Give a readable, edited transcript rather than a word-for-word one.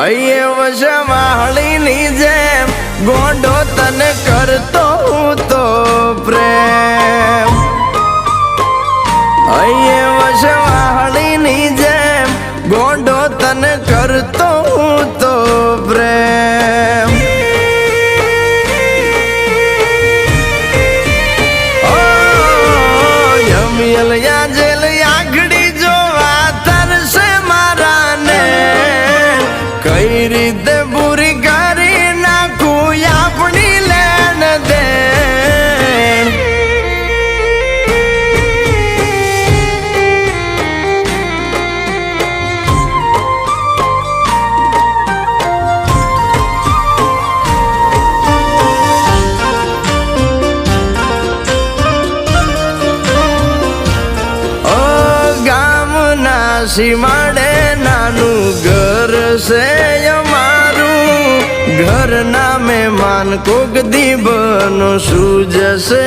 હૈયે વશવાળીની જેમ ગોંડો તને કરતો હું તો પ્રેમ હૈયે વશવાળીની જેમ ગોંડો તને કરતો હું તો પ્રેમ યમિયલયા જેલ આંગળી જોવા તરસે મારાને કઈ રીતે બુરી કરી નાખું આપણી લેણ દે સીમાડે નાનું ઘર છે અમારું ઘર ના મહેમાન કોક દીબનો સૂજશે